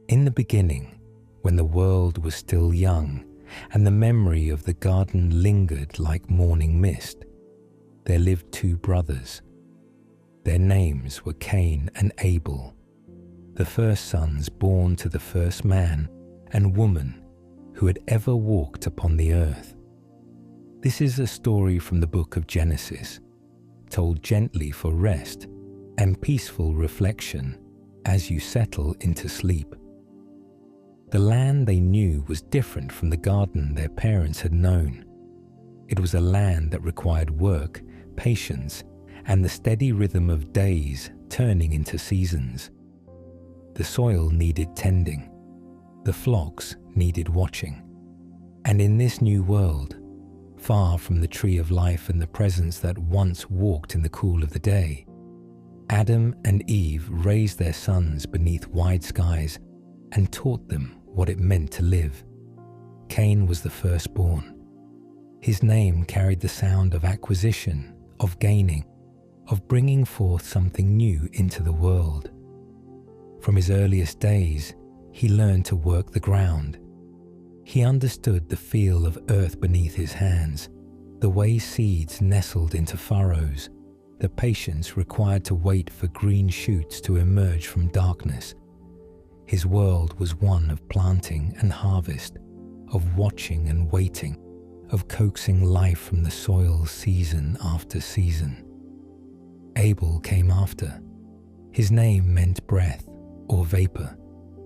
In the beginning, when the world was still young and the memory of the garden lingered like morning mist, there lived two brothers. Their names were Cain and Abel, the first sons born to the first man and woman who had ever walked upon the earth. This is a story from the book of Genesis, told gently for rest and peaceful reflection as you settle into sleep. The land they knew was different from the garden their parents had known. It was a land that required work, patience, and the steady rhythm of days turning into seasons. The soil needed tending, the flocks needed watching, and in this new world, far from the tree of life and the presence that once walked in the cool of the day, Adam and Eve raised their sons beneath wide skies and taught them what it meant to live. Cain was the firstborn. His name carried the sound of acquisition, of gaining, of bringing forth something new into the world. From his earliest days, he learned to work the ground. He understood the feel of earth beneath his hands, the way seeds nestled into furrows, the patience required to wait for green shoots to emerge from darkness. His world was one of planting and harvest, of watching and waiting, of coaxing life from the soil season after season. Abel came after. His name meant breath or vapor,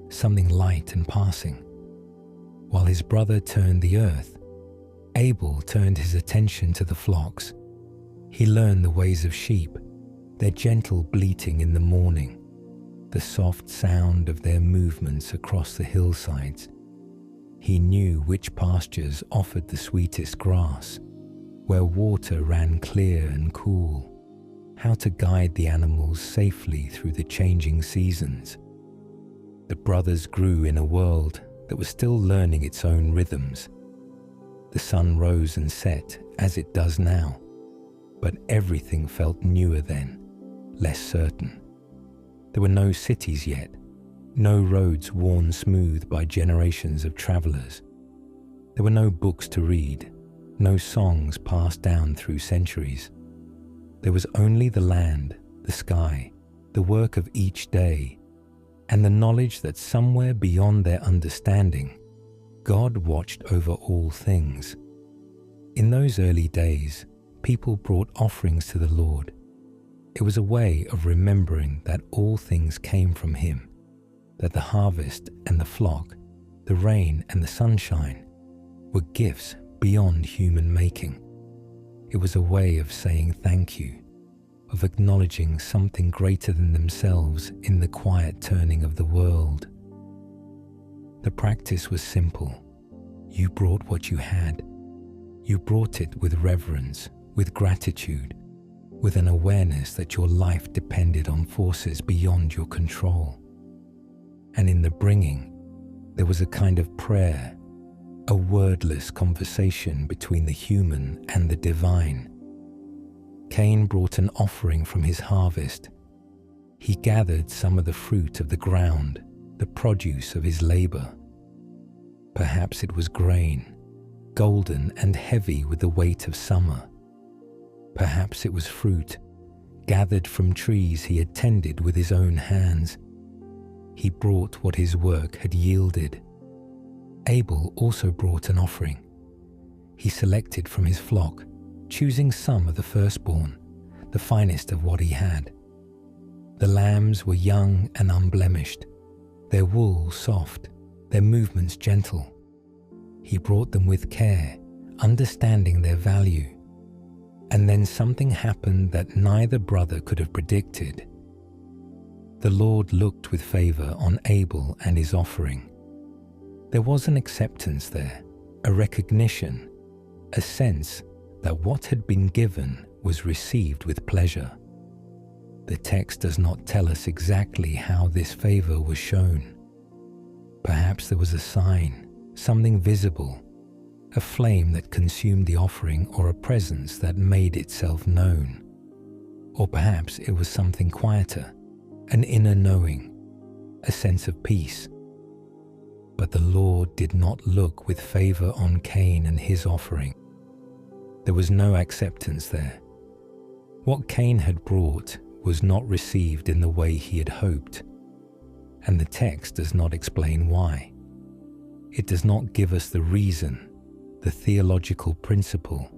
something light and passing. While his brother turned the earth, Abel turned his attention to the flocks. He learned the ways of sheep, their gentle bleating in the morning, the soft sound of their movements across the hillsides. He knew which pastures offered the sweetest grass, where water ran clear and cool, how to guide the animals safely through the changing seasons. The brothers grew in a world that was still learning its own rhythms. The sun rose and set as it does now, but everything felt newer then, less certain. There were no cities yet, no roads worn smooth by generations of travelers. There were no books to read, no songs passed down through centuries. There was only the land, the sky, the work of each day, and the knowledge that somewhere beyond their understanding, God watched over all things. In those early days, people brought offerings to the Lord. It was a way of remembering that all things came from Him, that the harvest and the flock, the rain and the sunshine were gifts beyond human making. It was a way of saying thank you, of acknowledging something greater than themselves in the quiet turning of the world. The practice was simple. You brought what you had. You brought it with reverence, with gratitude, with an awareness that your life depended on forces beyond your control. And in the bringing, there was a kind of prayer, a wordless conversation between the human and the divine. Cain brought an offering from his harvest. He gathered some of the fruit of the ground, the produce of his labor. Perhaps it was grain, golden and heavy with the weight of summer. Perhaps it was fruit, gathered from trees he had tended with his own hands. He brought what his work had yielded. Abel also brought an offering. He selected from his flock, choosing some of the firstborn, the finest of what he had. The lambs were young and unblemished, their wool soft, their movements gentle. He brought them with care, understanding their value. And then something happened that neither brother could have predicted. The Lord looked with favor on Abel and his offering. There was an acceptance there, a recognition, a sense that what had been given was received with pleasure. The text does not tell us exactly how this favor was shown. Perhaps there was a sign, something visible, a flame that consumed the offering or a presence that made itself known. Or perhaps it was something quieter, an inner knowing, a sense of peace, But the Lord did not look with favor on Cain and his offering. There was no acceptance there. What Cain had brought was not received in the way he had hoped, and the text does not explain why. It does not give us the reason, the theological principle,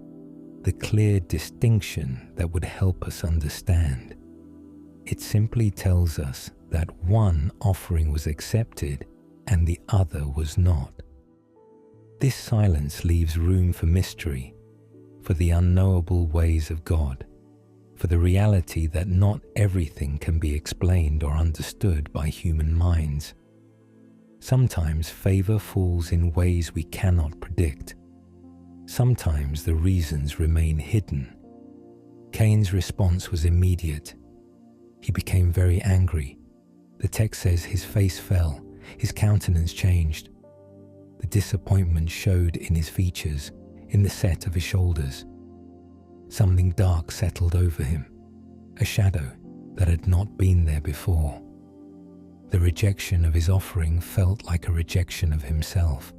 the clear distinction that would help us understand. It simply tells us that one offering was accepted and the other was not. This silence leaves room for mystery, for the unknowable ways of God, for the reality that not everything can be explained or understood by human minds. Sometimes favor falls in ways we cannot predict. Sometimes the reasons remain hidden. Cain's response was immediate. He became very angry. The text says his face fell, his countenance changed. The disappointment showed in his features, in the set of his shoulders. Something dark settled over him, a shadow that had not been there before. The rejection of his offering felt like a rejection of himself.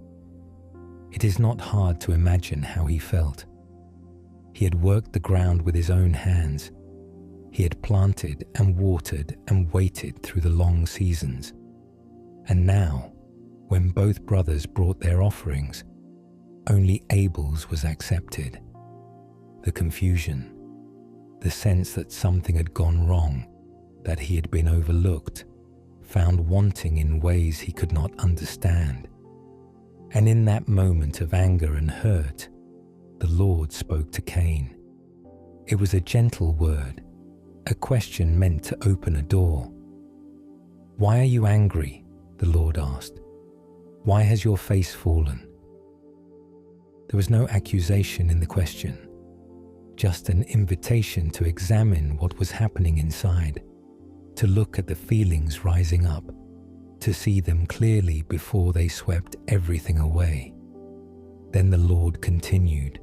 It is not hard to imagine how he felt. He had worked the ground with his own hands. He had planted and watered and waited through the long seasons. And now, when both brothers brought their offerings, only Abel's was accepted. The confusion, the sense that something had gone wrong, that he had been overlooked, found wanting in ways he could not understand. And in that moment of anger and hurt, the Lord spoke to Cain. It was a gentle word, a question meant to open a door. "Why are you angry?" the Lord asked. "Why has your face fallen?" There was no accusation in the question, just an invitation to examine what was happening inside, to look at the feelings rising up, to see them clearly before they swept everything away. Then the Lord continued,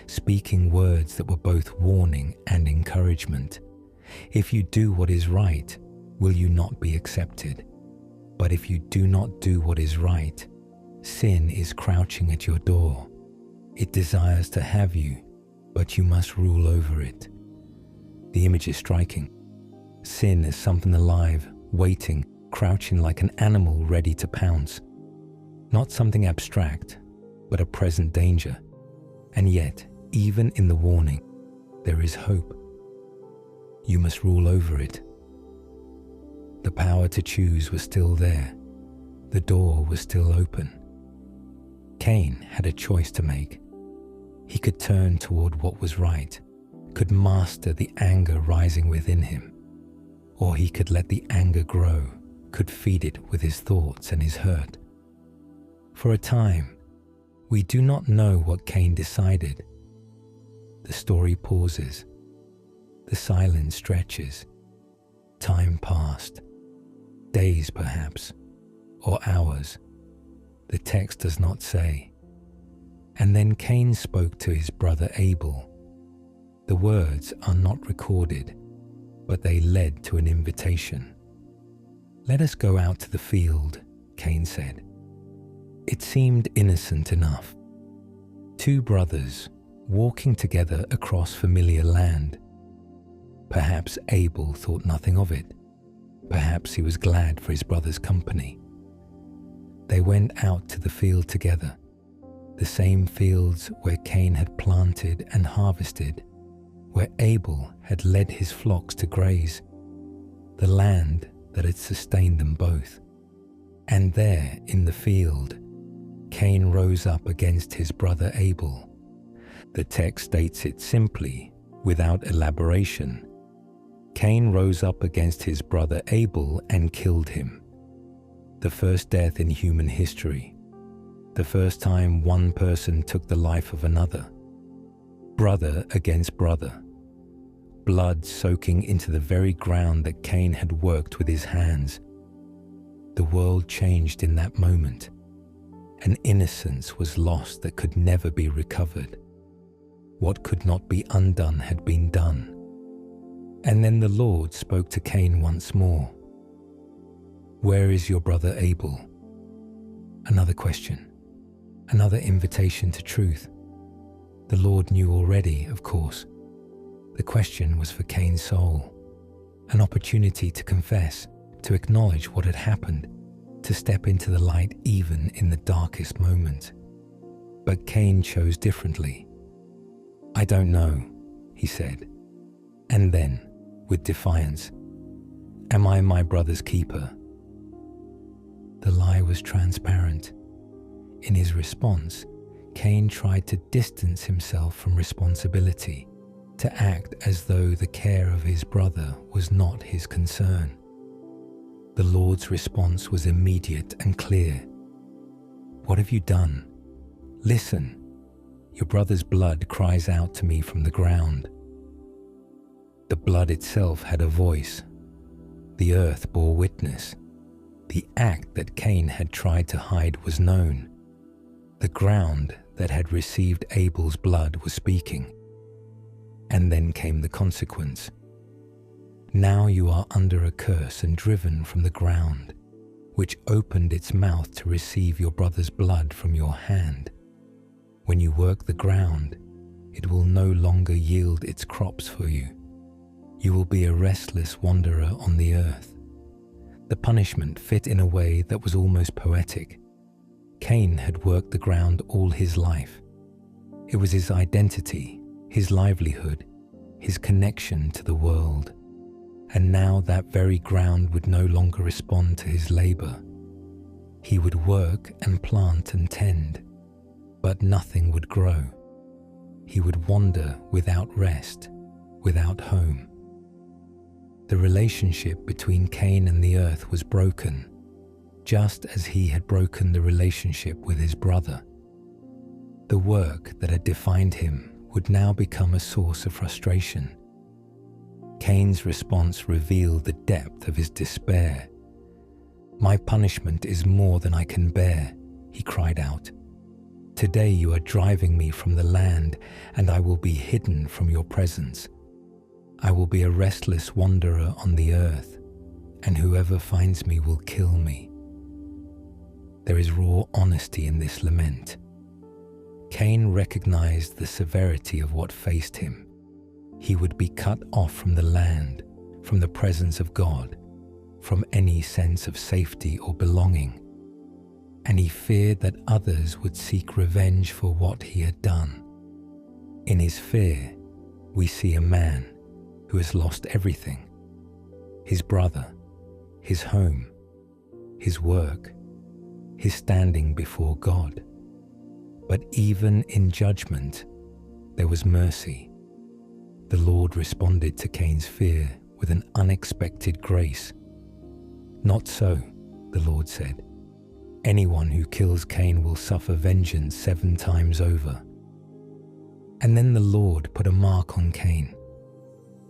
speaking words that were both warning and encouragement. "If you do what is right, will you not be accepted? But if you do not do what is right, sin is crouching at your door. It desires to have you, but you must rule over it." The image is striking. Sin is something alive, waiting, crouching like an animal ready to pounce. Not something abstract, but a present danger. And yet, even in the warning, there is hope. You must rule over it. The power to choose was still there. The door was still open. Cain had a choice to make. He could turn toward what was right, could master the anger rising within him, or he could let the anger grow, could feed it with his thoughts and his hurt. For a time, we do not know what Cain decided. The story pauses. The silence stretches. Time passed. Days perhaps, or hours. The text does not say. And then Cain spoke to his brother Abel. The words are not recorded, but they led to an invitation. "Let us go out to the field," Cain said. It seemed innocent enough. Two brothers walking together across familiar land. Perhaps Abel thought nothing of it. Perhaps he was glad for his brother's company. They went out to the field together, the same fields where Cain had planted and harvested, where Abel had led his flocks to graze, the land that had sustained them both. And there in the field, Cain rose up against his brother Abel. The text states it simply, without elaboration. Cain rose up against his brother Abel and killed him. The first death in human history. The first time one person took the life of another. Brother against brother. Blood soaking into the very ground that Cain had worked with his hands. The world changed in that moment. An innocence was lost that could never be recovered. What could not be undone had been done. And then the Lord spoke to Cain once more. "Where is your brother Abel?" Another question, another invitation to truth. The Lord knew already, of course. The question was for Cain's soul, an opportunity to confess, to acknowledge what had happened, to step into the light even in the darkest moment. But Cain chose differently. "I don't know," he said. And then, with defiance, "Am I my brother's keeper?" The lie was transparent. In his response, Cain tried to distance himself from responsibility, to act as though the care of his brother was not his concern. The Lord's response was immediate and clear. "What have you done? Listen, your brother's blood cries out to me from the ground." The blood itself had a voice. The earth bore witness. The act that Cain had tried to hide was known. The ground that had received Abel's blood was speaking. And then came the consequence. "Now you are under a curse and driven from the ground, which opened its mouth to receive your brother's blood from your hand. When you work the ground, it will no longer yield its crops for you. You will be a restless wanderer on the earth." The punishment fit in a way that was almost poetic. Cain had worked the ground all his life. It was his identity, his livelihood, his connection to the world. And now that very ground would no longer respond to his labor. He would work and plant and tend, but nothing would grow. He would wander without rest, without home. The relationship between Cain and the earth was broken, just as he had broken the relationship with his brother. The work that had defined him would now become a source of frustration. Cain's response revealed the depth of his despair. "My punishment is more than I can bear," he cried out. "Today you are driving me from the land, and I will be hidden from your presence. I will be a restless wanderer on the earth, and whoever finds me will kill me." There is raw honesty in this lament. Cain recognized the severity of what faced him. He would be cut off from the land, from the presence of God, from any sense of safety or belonging. And he feared that others would seek revenge for what he had done. In his fear, we see a man who has lost everything: his brother, his home, his work, his standing before God. But even in judgment, there was mercy. The Lord responded to Cain's fear with an unexpected grace. "Not so," the Lord said. "Anyone who kills Cain will suffer vengeance 7 times over." And then the Lord put a mark on Cain.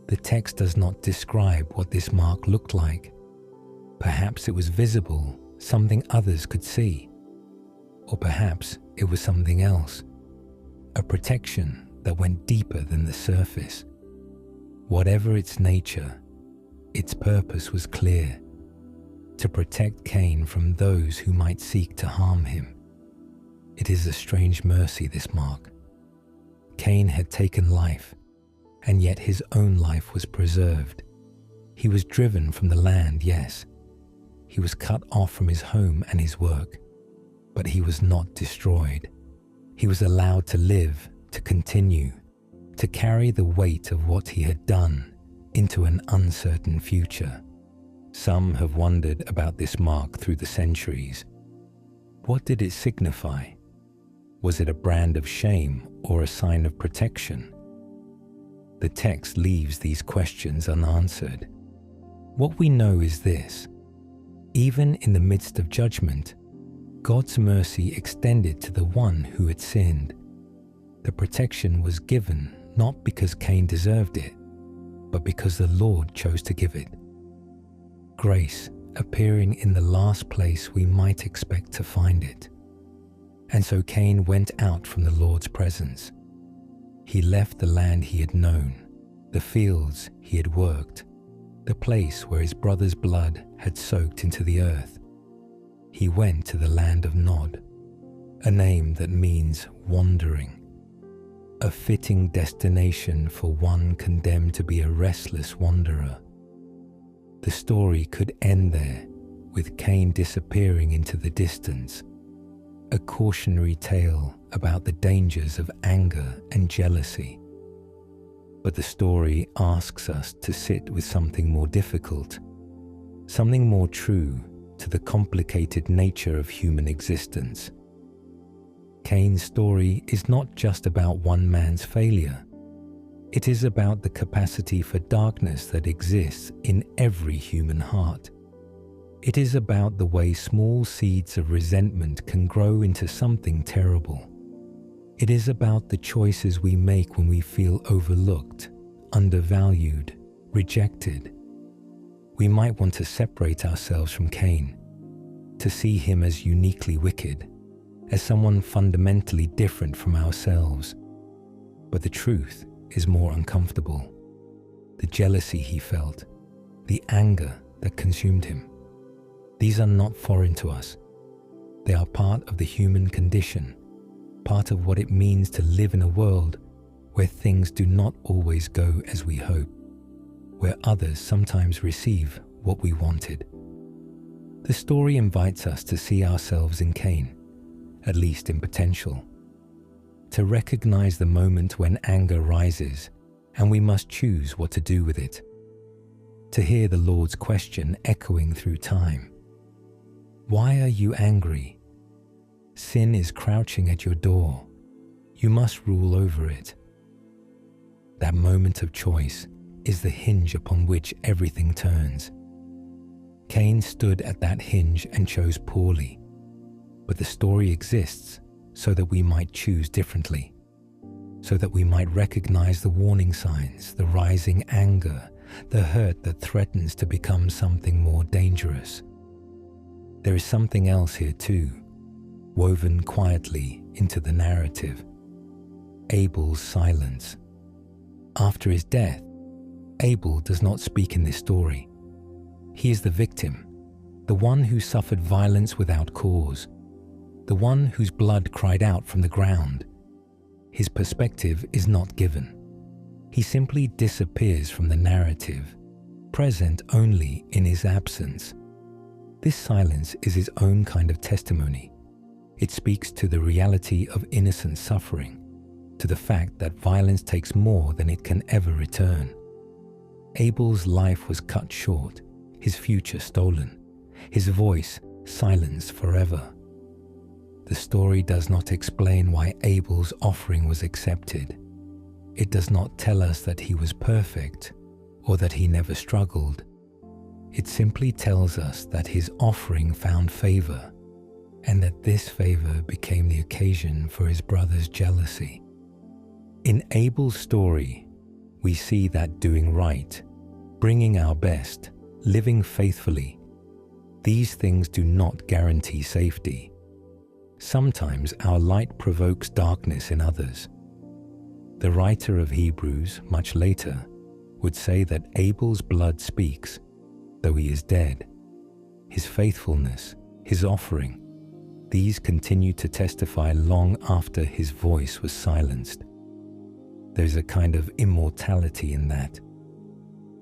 The text does not describe what this mark looked like. Perhaps it was visible, something others could see. Or perhaps it was something else, a protection that went deeper than the surface. Whatever its nature, its purpose was clear: to protect Cain from those who might seek to harm him. It is a strange mercy, this mark. Cain had taken life, and yet his own life was preserved. He was driven from the land, yes. He was cut off from his home and his work, but he was not destroyed. He was allowed to live, to continue, to carry the weight of what he had done into an uncertain future. Some have wondered about this mark through the centuries. What did it signify? Was it a brand of shame or a sign of protection? The text leaves these questions unanswered. What we know is this: even in the midst of judgment, God's mercy extended to the one who had sinned. The protection was given not because Cain deserved it, but because the Lord chose to give it. Grace appearing in the last place we might expect to find it. And so Cain went out from the Lord's presence. He left the land he had known, the fields he had worked, the place where his brother's blood had soaked into the earth. he went to the land of Nod, a name that means wandering, a fitting destination for one condemned to be a restless wanderer. The story could end there, with Cain disappearing into the distance, a cautionary tale about the dangers of anger and jealousy. But the story asks us to sit with something more difficult, something more true to the complicated nature of human existence. Cain's story is not just about one man's failure. It is about the capacity for darkness that exists in every human heart. It is about the way small seeds of resentment can grow into something terrible. It is about the choices we make when we feel overlooked, undervalued, rejected. We might want to separate ourselves from Cain, to see him as uniquely wicked, as someone fundamentally different from ourselves. But the truth is more uncomfortable. The jealousy he felt, the anger that consumed him, these are not foreign to us. They are part of the human condition, part of what it means to live in a world where things do not always go as we hope, where others sometimes receive what we wanted. The story invites us to see ourselves in Cain, at least in potential, to recognize the moment when anger rises and we must choose what to do with it, to hear the Lord's question echoing through time. Why are you angry? Sin is crouching at your door. You must rule over it. That moment of choice is the hinge upon which everything turns. Cain stood at that hinge and chose poorly, but the story exists so that we might choose differently, so that we might recognize the warning signs, the rising anger, the hurt that threatens to become something more dangerous. There is something else here too, woven quietly into the narrative. Abel's silence. After his death, Abel does not speak in this story. He is the victim, the one who suffered violence without cause, the one whose blood cried out from the ground. His perspective is not given. He simply disappears from the narrative, present only in his absence. This silence is his own kind of testimony. It speaks to the reality of innocent suffering, to the fact that violence takes more than it can ever return. Abel's life was cut short, his future stolen, his voice silenced forever. The story does not explain why Abel's offering was accepted. It does not tell us that he was perfect or that he never struggled. It simply tells us that his offering found favor, and that this favor became the occasion for his brother's jealousy. In Abel's story, we see that doing right, bringing our best, living faithfully, these things do not guarantee safety. Sometimes our light provokes darkness in others. The writer of Hebrews, much later, would say that Abel's blood speaks, though he is dead. His faithfulness, his offering, these continue to testify long after his voice was silenced. There's a kind of immortality in that.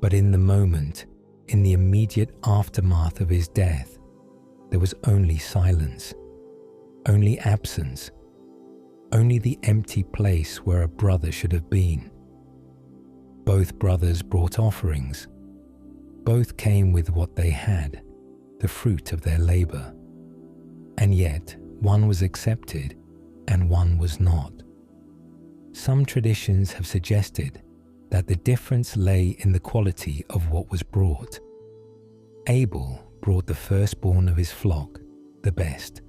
But in the moment, in the immediate aftermath of his death, there was only silence, only absence, only the empty place where a brother should have been. Both brothers brought offerings. Both came with what they had, the fruit of their labor. And yet, one was accepted and one was not. Some traditions have suggested that the difference lay in the quality of what was brought. Abel brought the firstborn of his flock, the best.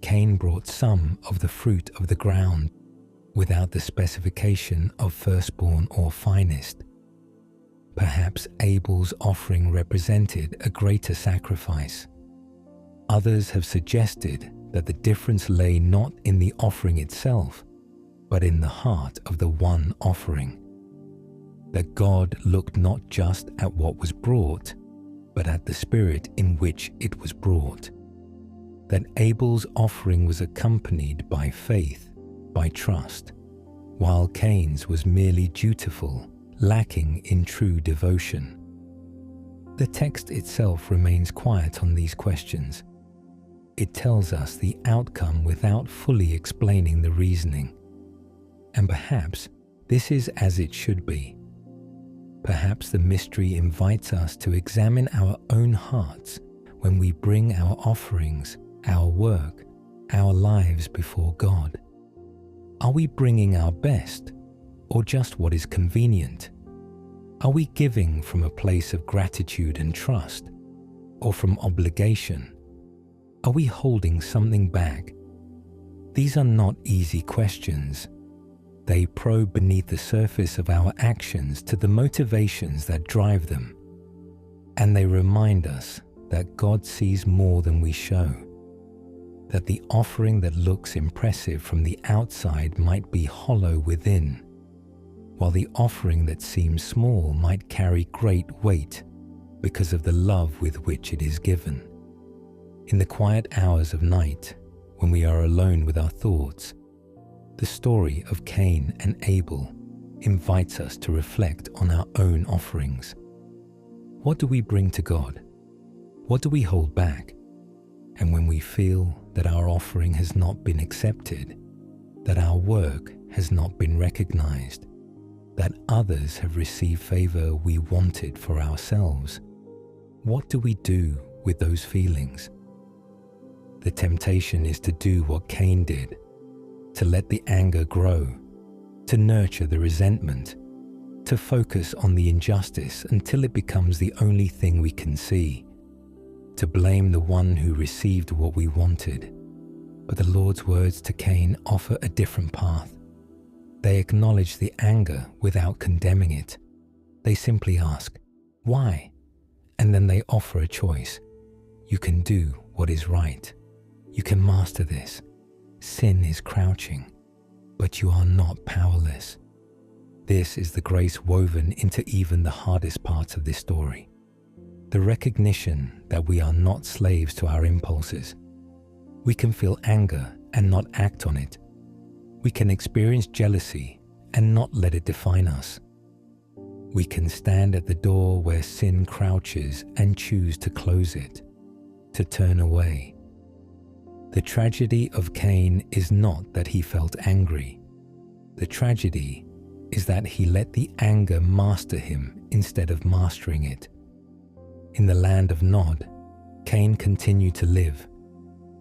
Cain brought some of the fruit of the ground, without the specification of firstborn or finest. Perhaps Abel's offering represented a greater sacrifice. Others have suggested that the difference lay not in the offering itself, but in the heart of the one offering. That God looked not just at what was brought, but at the spirit in which it was brought. that Abel's offering was accompanied by faith, by trust, while Cain's was merely dutiful, lacking in true devotion. The text itself remains quiet on these questions. It tells us the outcome without fully explaining the reasoning. And perhaps this is as it should be. Perhaps the mystery invites us to examine our own hearts when we bring our offerings, our work, our lives before God. Are we bringing our best, or just what is convenient? Are we giving from a place of gratitude and trust, or from obligation? Are we holding something back? These are not easy questions. They probe beneath the surface of our actions to the motivations that drive them. And they remind us that God sees more than we show. That the offering that looks impressive from the outside might be hollow within, while the offering that seems small might carry great weight because of the love with which it is given. In the quiet hours of night, when we are alone with our thoughts, the story of Cain and Abel invites us to reflect on our own offerings. What do we bring to God? What do we hold back? And when we feel that our offering has not been accepted, that our work has not been recognized, that others have received favor we wanted for ourselves, what do we do with those feelings? The temptation is to do what Cain did, to let the anger grow, to nurture the resentment, to focus on the injustice until it becomes the only thing we can see, to blame the one who received what we wanted. But the Lord's words to Cain offer a different path. They acknowledge the anger without condemning it. They simply ask, why? And then they offer a choice. You can do what is right. You can master this. Sin is crouching, but you are not powerless. This is the grace woven into even the hardest parts of this story. The recognition that we are not slaves to our impulses. We can feel anger and not act on it. We can experience jealousy and not let it define us. We can stand at the door where sin crouches and choose to close it, to turn away. The tragedy of Cain is not that he felt angry. The tragedy is that he let the anger master him instead of mastering it. In the land of Nod, Cain continued to live.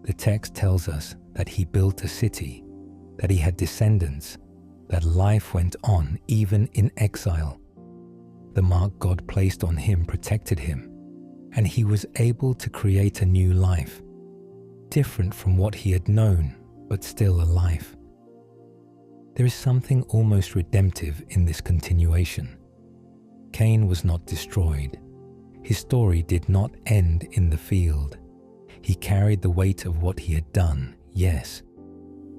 The text tells us that he built a city, that he had descendants, that life went on even in exile. The mark God placed on him protected him, and he was able to create a new life, different from what he had known, but still a life. There is something almost redemptive in this continuation. Cain was not destroyed. His story did not end in the field. He carried the weight of what he had done, yes.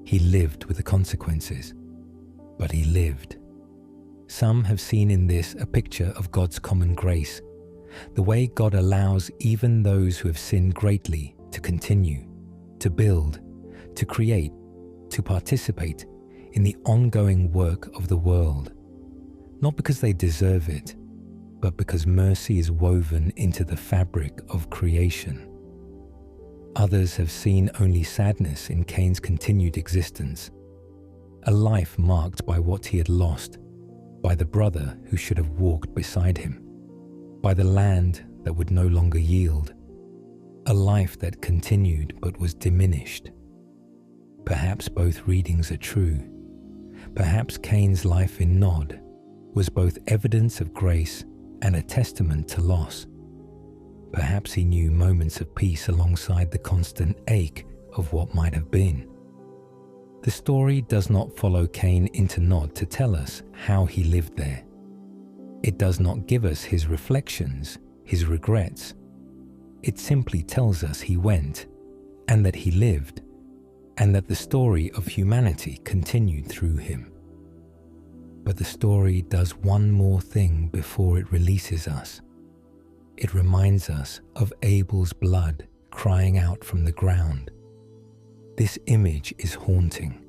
He lived with the consequences, but he lived. Some have seen in this a picture of God's common grace, the way God allows even those who have sinned greatly to continue, to build, to create, to participate in the ongoing work of the world, not because they deserve it, but because mercy is woven into the fabric of creation. Others have seen only sadness in Cain's continued existence, a life marked by what he had lost, by the brother who should have walked beside him, by the land that would no longer yield, a life that continued but was diminished. Perhaps both readings are true. Perhaps Cain's life in Nod was both evidence of grace and a testament to loss. Perhaps he knew moments of peace alongside the constant ache of what might have been. The story does not follow Cain into Nod to tell us how he lived there. It does not give us his reflections, his regrets. It simply tells us he went, and that he lived, and that the story of humanity continued through him. But the story does one more thing before it releases us. It reminds us of Abel's blood crying out from the ground, This image is haunting.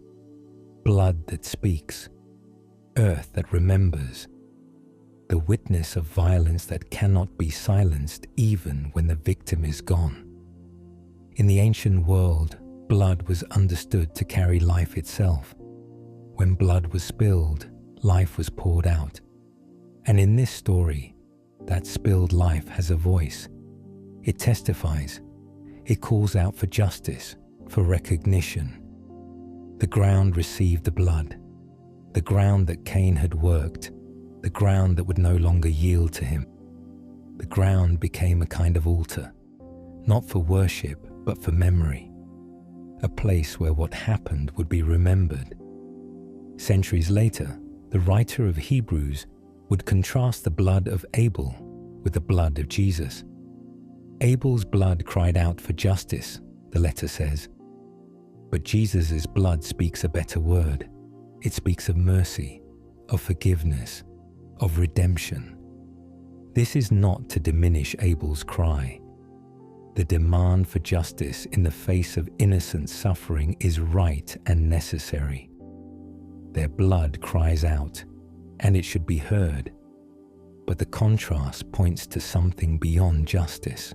Blood that speaks, earth that remembers, the witness of violence that cannot be silenced even when the victim is gone. In the ancient world, blood was understood to carry life itself. When blood was spilled, life was poured out. And in this story, that spilled life has a voice. It testifies. It calls out for justice, for recognition. The ground received the blood, the ground that Cain had worked, the ground that would no longer yield to him. The ground became a kind of altar, not for worship, but for memory, a place where what happened would be remembered. Centuries later, the writer of Hebrews would contrast the blood of Abel with the blood of Jesus. Abel's blood cried out for justice, the letter says. But Jesus' blood speaks a better word. It speaks of mercy, of forgiveness, of redemption. This is not to diminish Abel's cry. The demand for justice in the face of innocent suffering is right and necessary. Their blood cries out, and it should be heard. But the contrast points to something beyond justice,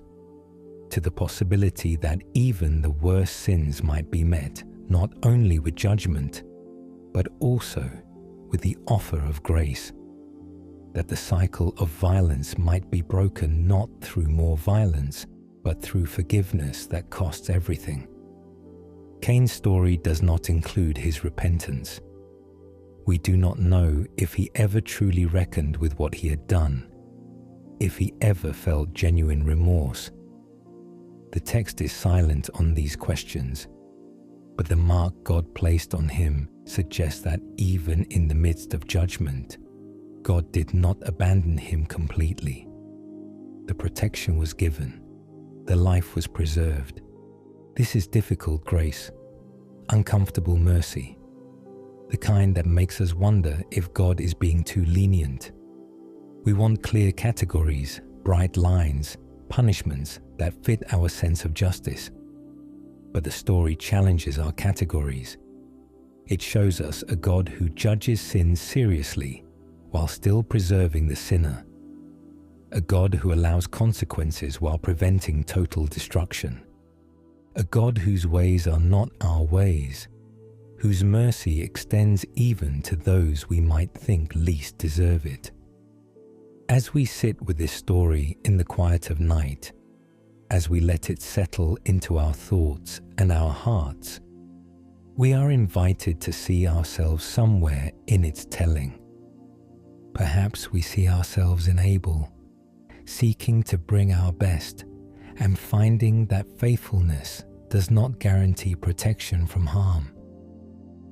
to the possibility that even the worst sins might be met not only with judgment, but also with the offer of grace, that the cycle of violence might be broken not through more violence, but through forgiveness that costs everything. Cain's story does not include his repentance. We do not know if he ever truly reckoned with what he had done, if he ever felt genuine remorse. The text is silent on these questions, but the mark God placed on him suggests that even in the midst of judgment, God did not abandon him completely. The protection was given, the life was preserved. This is difficult grace, uncomfortable mercy, the kind that makes us wonder if God is being too lenient. We want clear categories, bright lines, punishments that fit our sense of justice. But the story challenges our categories. It shows us a God who judges sin seriously while still preserving the sinner. A God who allows consequences while preventing total destruction. A God whose ways are not our ways, whose mercy extends even to those we might think least deserve it. As we sit with this story in the quiet of night, as we let it settle into our thoughts and our hearts, we are invited to see ourselves somewhere in its telling. Perhaps we see ourselves in Abel, seeking to bring our best and finding that faithfulness does not guarantee protection from harm.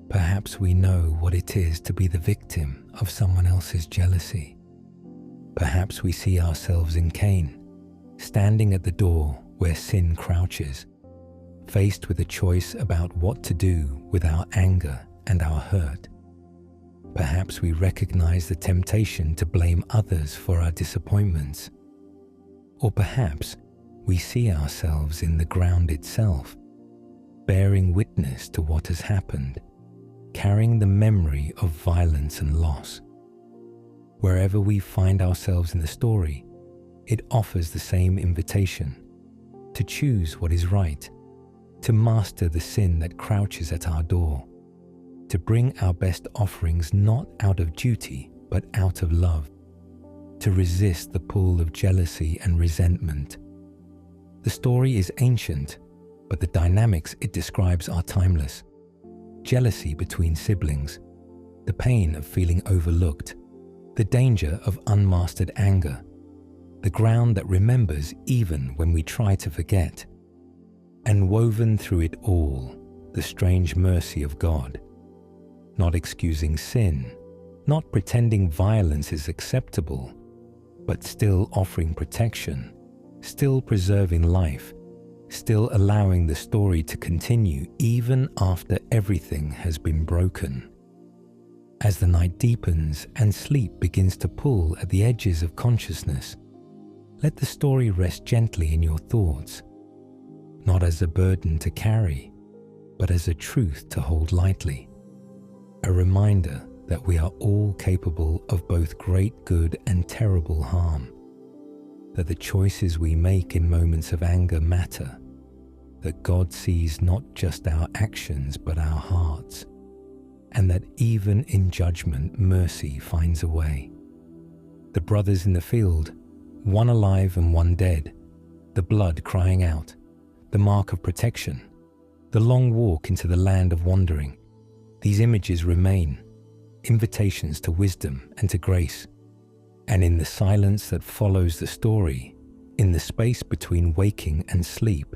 Perhaps we know what it is to be the victim of someone else's jealousy. Perhaps we see ourselves in Cain, standing at the door where sin crouches, faced with a choice about what to do with our anger and our hurt. Perhaps we recognize the temptation to blame others for our disappointments. Or perhaps we see ourselves in the ground itself, bearing witness to what has happened, carrying the memory of violence and loss. Wherever we find ourselves in the story, it offers the same invitation to choose what is right, to master the sin that crouches at our door, to bring our best offerings not out of duty but out of love, to resist the pull of jealousy and resentment. The story is ancient, but the dynamics it describes are timeless. Jealousy between siblings, the pain of feeling overlooked, the danger of unmastered anger, the ground that remembers even when we try to forget. And woven through it all, the strange mercy of God, not excusing sin, not pretending violence is acceptable, but still offering protection, still preserving life, still allowing the story to continue even after everything has been broken. As the night deepens and sleep begins to pull at the edges of consciousness, let the story rest gently in your thoughts, not as a burden to carry, but but as a truth to hold lightly, a reminder that we are all capable of both great good and terrible harm, that the choices we make in moments of anger matter, that God sees not just our actions but our hearts, and that even in judgment mercy finds a way. The brothers in the field, one alive and one dead, the blood crying out, the mark of protection, the long walk into the land of wandering, these images remain, invitations to wisdom and to grace. And in the silence that follows the story, in the space between waking and sleep,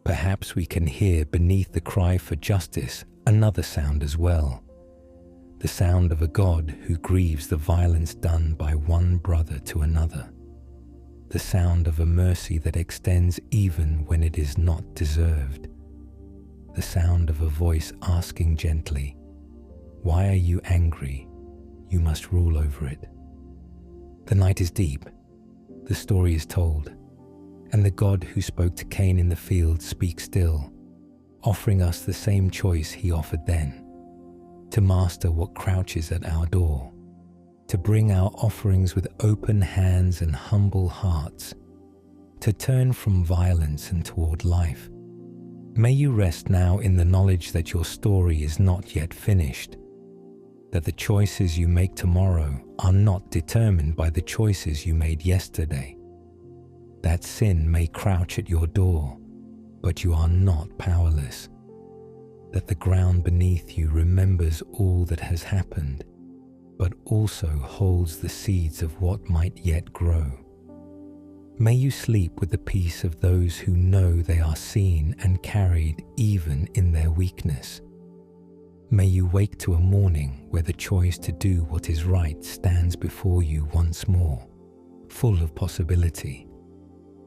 perhaps we can hear beneath the cry for justice another sound as well, the sound of a God who grieves the violence done by one brother to another, the sound of a mercy that extends even when it is not deserved, the sound of a voice asking gently, "Why are you angry? You must rule over it." The night is deep, the story is told, and the God who spoke to Cain in the field speaks still, offering us the same choice he offered then, to master what crouches at our door, to bring our offerings with open hands and humble hearts, to turn from violence and toward life. May you rest now in the knowledge that your story is not yet finished, that the choices you make tomorrow are not determined by the choices you made yesterday, that sin may crouch at your door, but you are not powerless, that the ground beneath you remembers all that has happened, but also holds the seeds of what might yet grow. May you sleep with the peace of those who know they are seen and carried even in their weakness. May you wake to a morning where the choice to do what is right stands before you once more, full of possibility.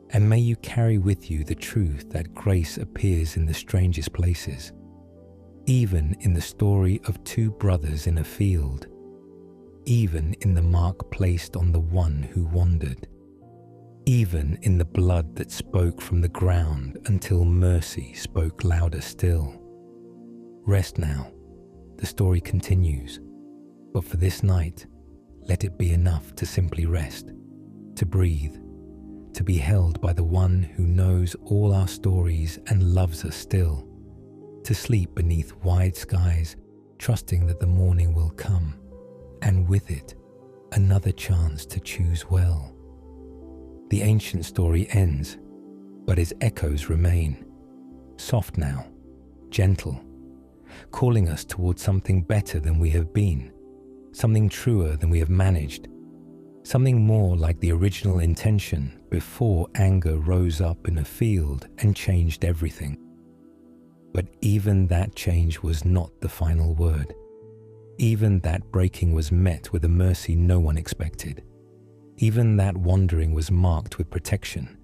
And may you carry with you the truth that grace appears in the strangest places, even in the story of two brothers in a field, even in the mark placed on the one who wandered, even in the blood that spoke from the ground until mercy spoke louder still. Rest now, the story continues, but for this night, let it be enough to simply rest, to breathe, to be held by the one who knows all our stories and loves us still, to sleep beneath wide skies, trusting that the morning will come, and with it, another chance to choose well. The ancient story ends, but its echoes remain, soft now, gentle, calling us towards something better than we have been, something truer than we have managed, something more like the original intention before anger rose up in a field and changed everything. But even that change was not the final word. Even that breaking was met with a mercy no one expected. Even that wandering was marked with protection.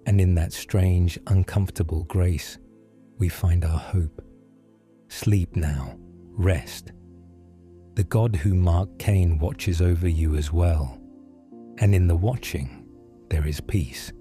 And in that strange, uncomfortable grace, we find our hope. Sleep now, rest. The God who marked Cain watches over you as well. And in the watching, there is peace.